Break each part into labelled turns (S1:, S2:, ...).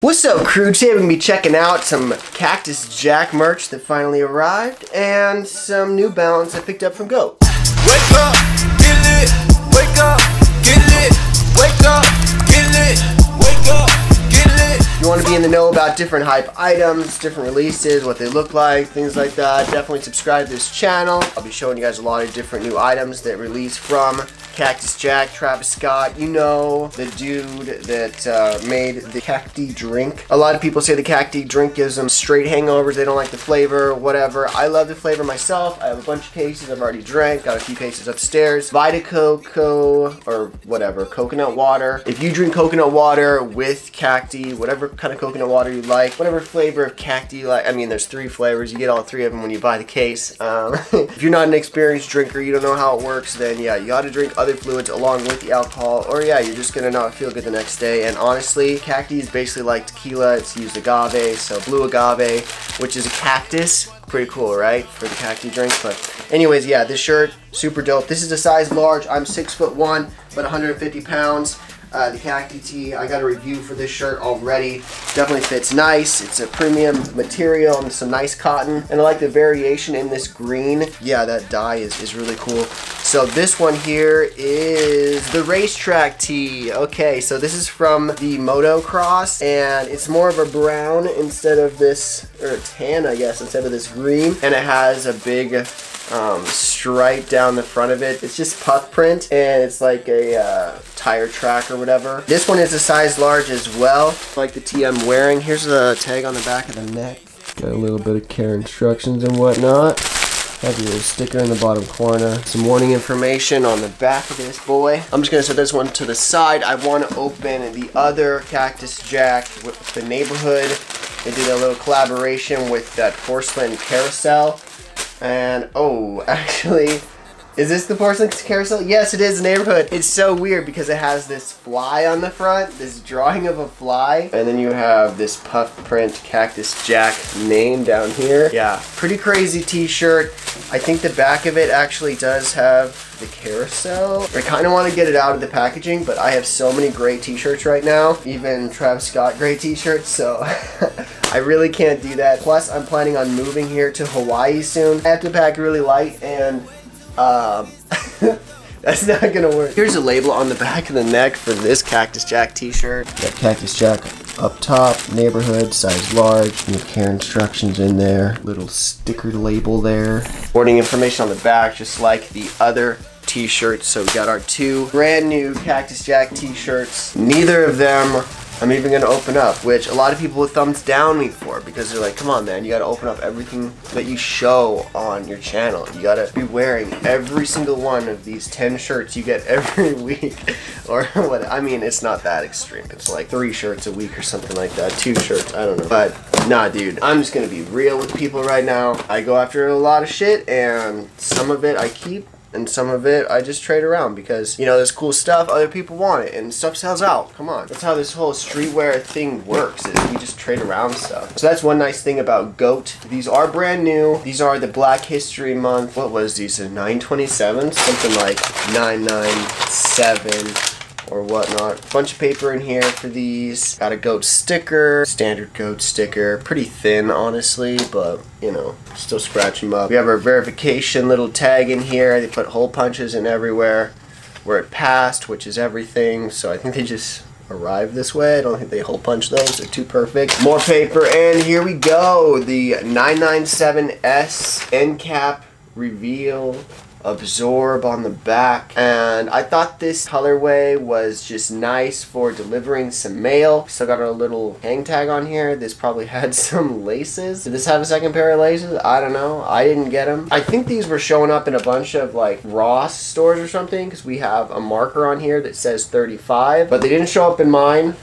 S1: What's up, crew? Today we're going to be checking out some Cactus Jack merch that finally arrived and some New Balance I picked up from GO.
S2: Wake up, get lit. Wake up, get lit. Wake up, get lit. Wake up, get lit.
S1: If you want to be in the know about different hype items, different releases, what they look like, things like that, definitely subscribe to this channel. I'll be showing you guys a lot of different new items that release from Cactus Jack, Travis Scott, you know, the dude that made the Cacti drink. A lot of people say the Cacti drink gives them straight hangovers, they don't like the flavor, whatever. I love the flavor myself. I have a bunch of cases I've already drank, got a few cases upstairs. Vita Coco, or whatever, coconut water. If you drink coconut water with Cacti, whatever kind of coconut water you like, whatever flavor of Cacti you like, I mean, there's 3 flavors, you get all 3 of them when you buy the case. If you're not an experienced drinker, you don't know how it works, then yeah, you gotta drink other fluids along with the alcohol, or yeah, you're just gonna not feel good the next day. And honestly, Cacti is basically like tequila. It's used agave, so blue agave, which is a cactus. Pretty cool, right, for the Cacti drink. But anyways, yeah, this shirt, super dope. This is a size large. I'm 6'1", but 150 pounds. The Cacti tee, I got a review for this shirt already. Definitely fits nice. It's a premium material and some nice cotton. And I like the variation in this green. Yeah, that dye is really cool. So this one here is the racetrack tee. Okay, so this is from the motocross, and it's more of a brown instead of this, or a tan, I guess, instead of this green. And it has a big stripe down the front of it. It's just puff print, and it's like a tire track or whatever. This one is a size large as well, like the tee I'm wearing. Here's the tag on the back of the neck. Got a little bit of care instructions and whatnot. Have your little sticker in the bottom corner. Some warning information on the back of this boy. I'm just gonna set this one to the side. I want to open the other Cactus Jack with the neighborhood. They did a little collaboration with that porcelain carousel. And oh, actually, is this the porcelain carousel? Yes, it is, the neighborhood. It's so weird because it has this fly on the front, this drawing of a fly, and then you have this puff print Cactus Jack name down here. Yeah, pretty crazy t-shirt. I think the back of it actually does have the carousel. I kind of want to get it out of the packaging, but I have so many great t-shirts right now, even Travis Scott great t-shirts, so I really can't do that. Plus, I'm planning on moving here to Hawaii soon. I have to pack really light, and that's not gonna work. Here's a label on the back of the neck for this Cactus Jack t-shirt. Got Cactus Jack up top, neighborhood, size large, new care instructions in there, little sticker label there. Warning information on the back, just like the other t-shirts. So we got our 2 brand new Cactus Jack t-shirts. Neither of them I'm even gonna open up, which a lot of people would thumbs down me for, because they're like, come on man, you gotta open up everything that you show on your channel. You gotta be wearing every single one of these 10 shirts you get every week. Or what, I mean, it's not that extreme. It's like 3 shirts a week or something like that, 2 shirts, I don't know. But nah, dude, I'm just gonna be real with people right now. I go after a lot of shit, and some of it I keep, and some of it I just trade around because, you know, there's cool stuff, other people want it, and stuff sells out. Come on. That's how this whole streetwear thing works, is we just trade around stuff. So that's one nice thing about GOAT. These are brand new. These are the Black History Month. What was these? 927s? Something like 997 or whatnot. Bunch of paper in here for these. Got a GOAT sticker, standard GOAT sticker. Pretty thin, honestly, but you know, still scratch them up. We have our verification little tag in here. They put hole punches in everywhere where it passed, which is everything. So I think they just arrived this way. I don't think they hole punch those. They're too perfect. More paper, and here we go. The 997s end cap reveal. Absorb on the back, and I thought this colorway was just nice for delivering some mail. Still got a little hang tag on here. This probably had some laces. Did this have a second pair of laces? I don't know. I didn't get them. I think these were showing up in a bunch of like Ross stores or something, because we have a marker on here that says 35, but they didn't show up in mine.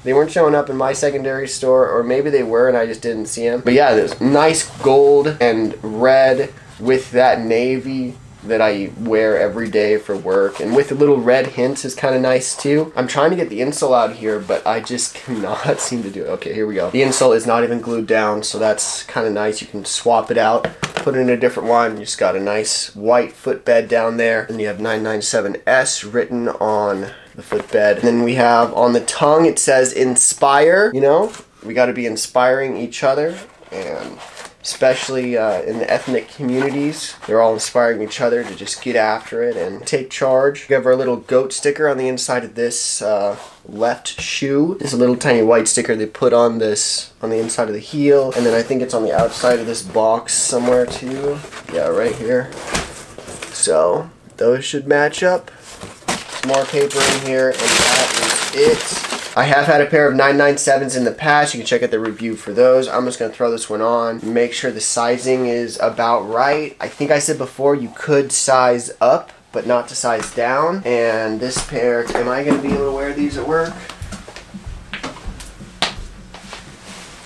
S1: They weren't showing up in my secondary store, or maybe they were and I just didn't see them. But yeah, there's nice gold and red with that navy that I wear every day for work, and with the little red hints is kind of nice too. I'm trying to get the insole out here, but I just cannot seem to do it. Okay, here we go. The insole is not even glued down, so that's kind of nice. You can swap it out, put it in a different one. You just got a nice white footbed down there, and you have 997S written on the footbed. And then we have on the tongue, it says inspire. You know, we got to be inspiring each other, and especially in the ethnic communities, they're all inspiring each other to just get after it and take charge. We have our little goat sticker on the inside of this left shoe. There's a little tiny white sticker they put on this on the inside of the heel, and then I think it's on the outside of this box somewhere too. Yeah, right here. So those should match up. Some more paper in here, and that is it. I have had a pair of 997s in the past. You can check out the review for those. I'm just going to throw this one on. Make sure the sizing is about right. I think I said before you could size up, but not to size down. And this pair, am I going to be able to wear these at work?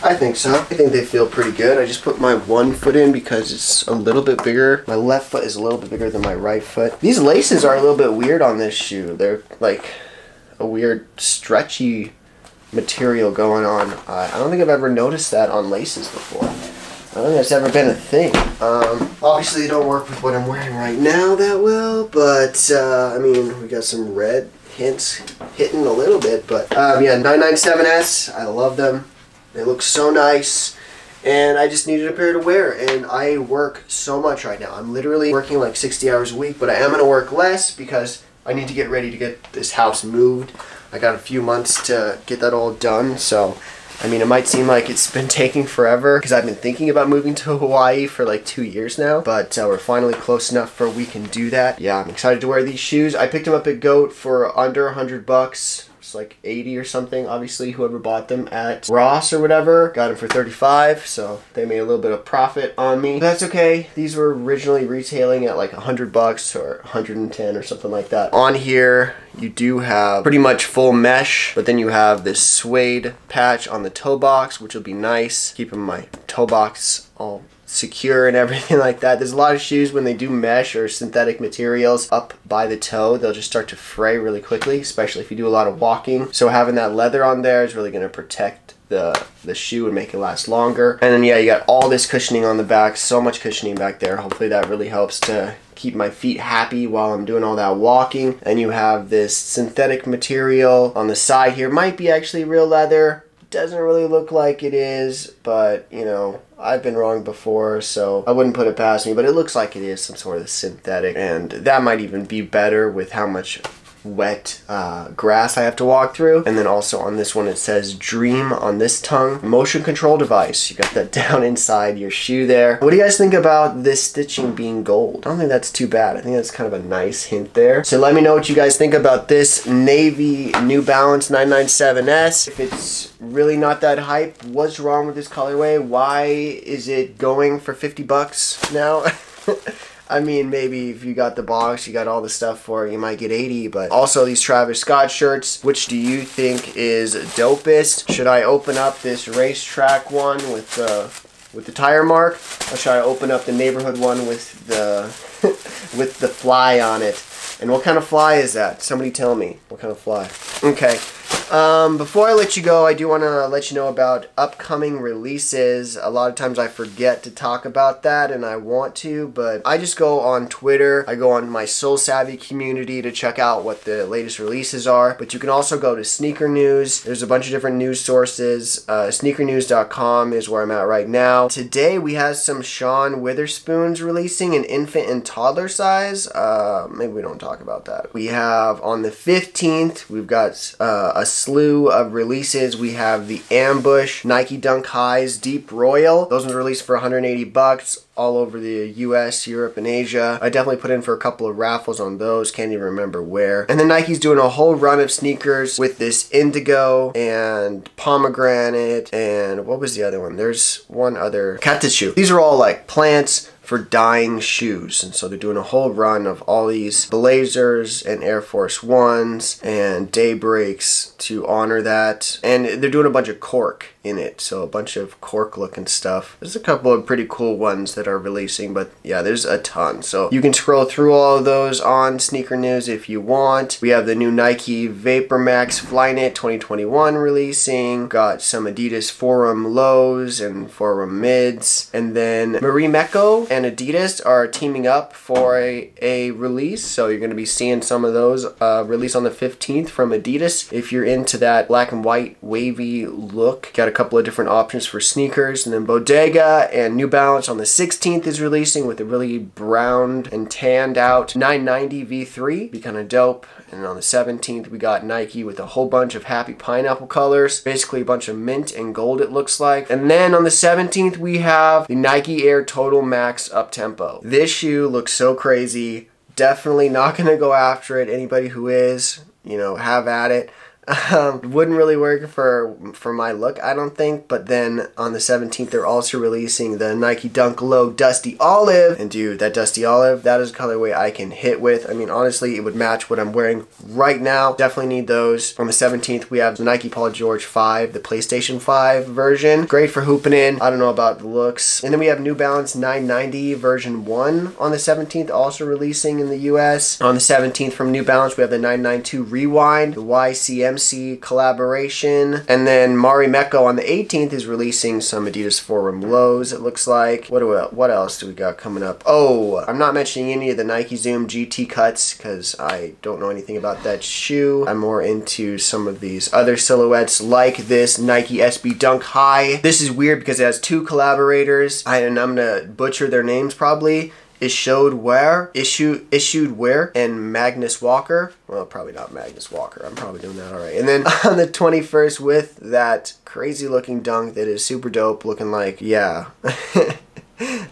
S1: I think so. I think they feel pretty good. I just put my one foot in because it's a little bit bigger. My left foot is a little bit bigger than my right foot. These laces are a little bit weird on this shoe. They're like a weird stretchy material going on. I don't think I've ever noticed that on laces before. I don't think that's ever been a thing. Obviously, they don't work with what I'm wearing right now that well, but I mean, we got some red hints hitting a little bit, but yeah, 997s, I love them. They look so nice, and I just needed a pair to wear, and I work so much right now. I'm literally working like 60 hours a week, but I am going to work less because I need to get ready to get this house moved. I got a few months to get that all done, so I mean, it might seem like it's been taking forever because I've been thinking about moving to Hawaii for like 2 years now, but we're finally close enough where we can do that. Yeah, I'm excited to wear these shoes. I picked them up at GOAT for under $100. It's like 80 or something. Obviously, whoever bought them at Ross or whatever got them for 35, so they made a little bit of profit on me. But that's okay. These were originally retailing at like $100 or 110 or something like that. On here, you do have pretty much full mesh, but then you have this suede patch on the toe box, which will be nice, keeping my toe box all secure and everything like that. There's a lot of shoes when they do mesh or synthetic materials up by the toe, they'll just start to fray really quickly, especially if you do a lot of walking. So having that leather on there is really going to protect the shoe and make it last longer. And then yeah, you got all this cushioning on the back, so much cushioning back there. Hopefully that really helps to keep my feet happy while I'm doing all that walking. And you have this synthetic material on the side here. Might be actually real leather. Doesn't really look like it is, but you know, I've been wrong before, so I wouldn't put it past me, but it looks like it is some sort of synthetic, and that might even be better with how much wet grass I have to walk through. And then also on this one it says Dream on this tongue. Motion control device. You got that down inside your shoe there. What do you guys think about this stitching being gold? I don't think that's too bad. I think that's kind of a nice hint there. So let me know what you guys think about this navy New Balance 997s. If it's really not that hype, what's wrong with this colorway? Why is it going for 50 bucks now? I mean, maybe if you got the box, you got all the stuff for it, you might get 80, but also these Travis Scott shirts, which do you think is dopest? Should I open up this racetrack one with the tire mark, or should I open up the neighborhood one with the with the fly on it? And what kind of fly is that? Somebody tell me what kind of fly. Okay. Before I let you go, I do want to let you know about upcoming releases. A lot of times I forget to talk about that, and I want to, but I just go on Twitter. I go on my Soul Savvy community to check out what the latest releases are, but you can also go to Sneaker News. There's a bunch of different news sources. Sneakernews.com is where I'm at right now. Today we have some Sean Witherspoons releasing in infant and toddler size. Maybe we don't talk about that. We have on the 15th, we've got a slew of releases. We have the Ambush Nike Dunk Highs Deep Royal. Those ones released for 180 bucks all over the US, Europe, and Asia. I definitely put in for a couple of raffles on those. Can't even remember where. And then Nike's doing a whole run of sneakers with this indigo and pomegranate and what was the other one? There's one other Cactus shoe. These are all like plants for dyeing shoes, and so they're doing a whole run of all these Blazers and Air Force Ones and Daybreaks to honor that, and they're doing a bunch of cork in it. So a bunch of cork looking stuff. There's a couple of pretty cool ones that are releasing, but yeah, there's a ton. So you can scroll through all of those on Sneaker News if you want. We have the new Nike Vapor Max Flyknit 2021 releasing. Got some Adidas Forum lows and Forum mids. And then Marie Mecco and Adidas are teaming up for a release. So you're going to be seeing some of those release on the 15th from Adidas. If you're into that black and white wavy look, got a couple of different options for sneakers. And then Bodega and New Balance on the 16th is releasing with a really browned and tanned out 990 V3. Be kind of dope. And on the 17th we got Nike with a whole bunch of happy pineapple colors, basically a bunch of mint and gold it looks like. And then on the 17th we have the Nike Air Total Max Uptempo. This shoe looks so crazy. Definitely not gonna go after it. Anybody who is, you know, have at it. Wouldn't really work for my look, I don't think. But then on the 17th they're also releasing the Nike Dunk Low Dusty Olive, and dude, that Dusty Olive, that is a colorway I can hit with. I mean, honestly, it would match what I'm wearing right now. Definitely need those. On the 17th we have the Nike Paul George 5, the PlayStation 5 version. Great for hooping in. I don't know about the looks. And then we have New Balance 990 version 1 on the 17th, also releasing in the US. On the 17th from New Balance we have the 992 Rewind, the YCMC collaboration. And then Marie Mecco on the 18th is releasing some Adidas Forum lows, it looks like. What else do we got coming up? Oh, I'm not mentioning any of the Nike Zoom GT cuts because I don't know anything about that shoe. I'm more into some of these other silhouettes like this Nike SB Dunk High. This is weird because it has two collaborators, and I'm gonna butcher their names probably. Issued Ware, and Magnus Walker. Well, probably not Magnus Walker. I'm probably doing that all right. And then on the 21st with that crazy looking dunk that is super dope, looking like, yeah,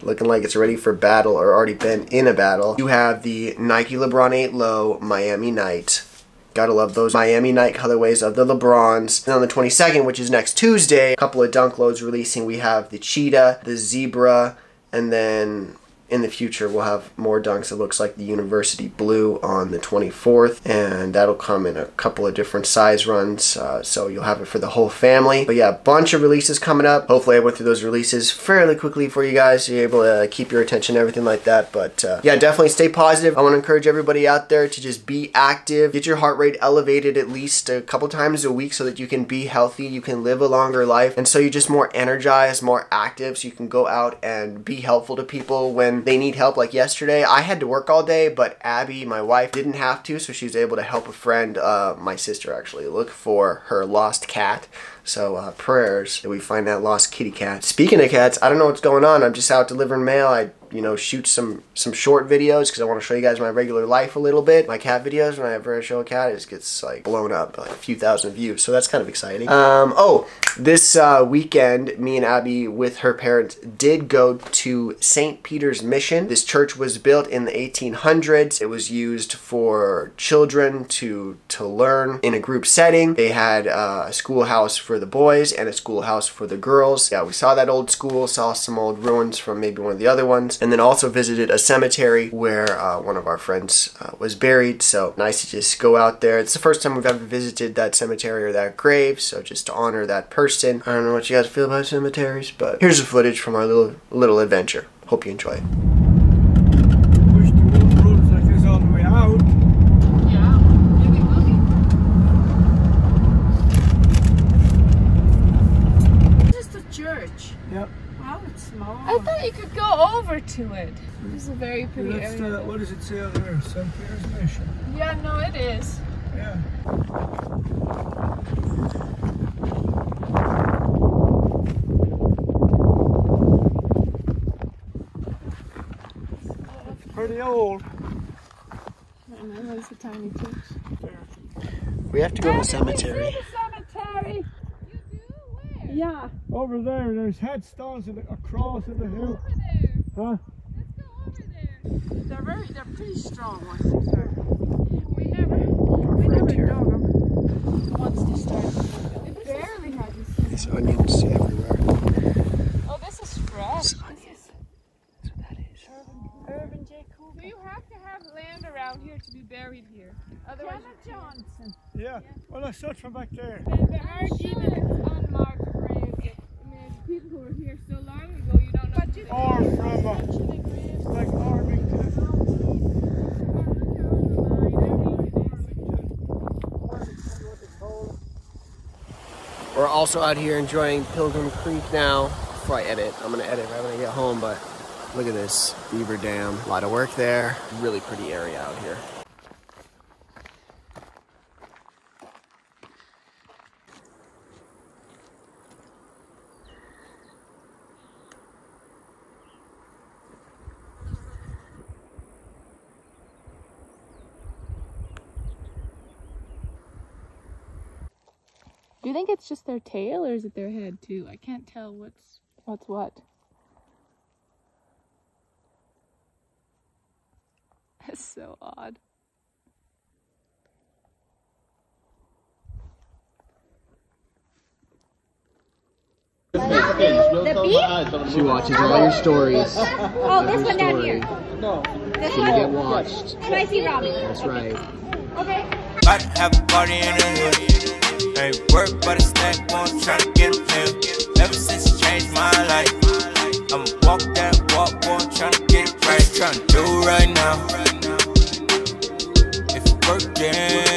S1: looking like it's ready for battle or already been in a battle. You have the Nike LeBron 8 Low Miami Night. Gotta love those Miami Night colorways of the LeBrons. And on the 22nd, which is next Tuesday, a couple of dunk lows releasing. We have the Cheetah, the Zebra, and then in the future we'll have more dunks. It looks like the University Blue on the 24th, and that'll come in a couple of different size runs, so you'll have it for the whole family. But yeah, a bunch of releases coming up. Hopefully I went through those releases fairly quickly for you guys, so you're able to keep your attention and everything like that. But yeah, definitely stay positive. I want to encourage everybody out there to just be active, get your heart rate elevated at least a couple times a week so that you can be healthy, you can live a longer life, and so you're just more energized, more active, so you can go out and be helpful to people when they need help. Like yesterday, I had to work all day, but Abby, my wife, didn't have to, so she was able to help a friend, my sister actually, look for her lost cat. So prayers that we find that lost kitty cat. Speaking of cats, I don't know what's going on. I'm just out delivering mail. I, you know, shoot some short videos because I want to show you guys my regular life a little bit. My cat videos, when I ever show a cat, it just gets like blown up, like a few thousand views. So that's kind of exciting. Oh, this weekend, me and Abby with her parents did go to St. Peter's Mission. This church was built in the 1800s. It was used for children to learn in a group setting. They had a schoolhouse for the boys and a schoolhouse for the girls. Yeah, we saw that old school, saw some old ruins from maybe one of the other ones, and then also visited a cemetery where one of our friends was buried. So nice to just go out there. It's the first time we've ever visited that cemetery or that grave, so just to honor that person. I don't know what you guys feel about cemeteries, but here's the footage from our little adventure. Hope you enjoy it.
S3: Push the roads like this all the way out. Yep.
S4: Wow, it's small. I thought you could go over to it. This is a very pretty area.
S3: What does it say out there? St. Peter's Mission.
S4: Yeah, no, it is.
S3: Yeah. It's pretty old.
S4: I know, it's a tiny church.
S1: We have to go to the cemetery.
S4: Cemetery. Yeah.
S3: Over there, there's headstones and a cross in the hill.
S4: Over there.
S3: Huh?
S4: Let's go over there. They're pretty strong once they start. We never dug them once they started. It barely had this.
S1: There's onions everywhere.
S4: Oh, this is fresh.
S1: It's onions. That's what that is.
S4: Urban J. Cool. So you have to have land around here to be buried here. Otherwise, Johnson.
S3: Yeah. Well, I saw it from back there.
S4: There aren't even unmarked graves.
S1: also out here enjoying Pilgrim Creek now. Before I edit, I'm gonna edit right when I get home, but look at this beaver dam. A lot of work there. Really pretty area out here.
S4: Do you think it's just their tail or is it their head too? I can't tell what's what. That's so odd.
S5: The beef?
S1: She watches all your stories.
S5: Oh, this one down here.
S3: No.
S5: This
S1: You
S5: one?
S1: get watched.
S5: Spicy Robbie.
S1: That's right.
S5: Okay.
S2: About to have a party in the hood. Ain't work but a snack, one tryna get a meal. Ever since it changed my life, I'ma walk that walk, boy, tryna get it right. Tryna do it right now. If it's working.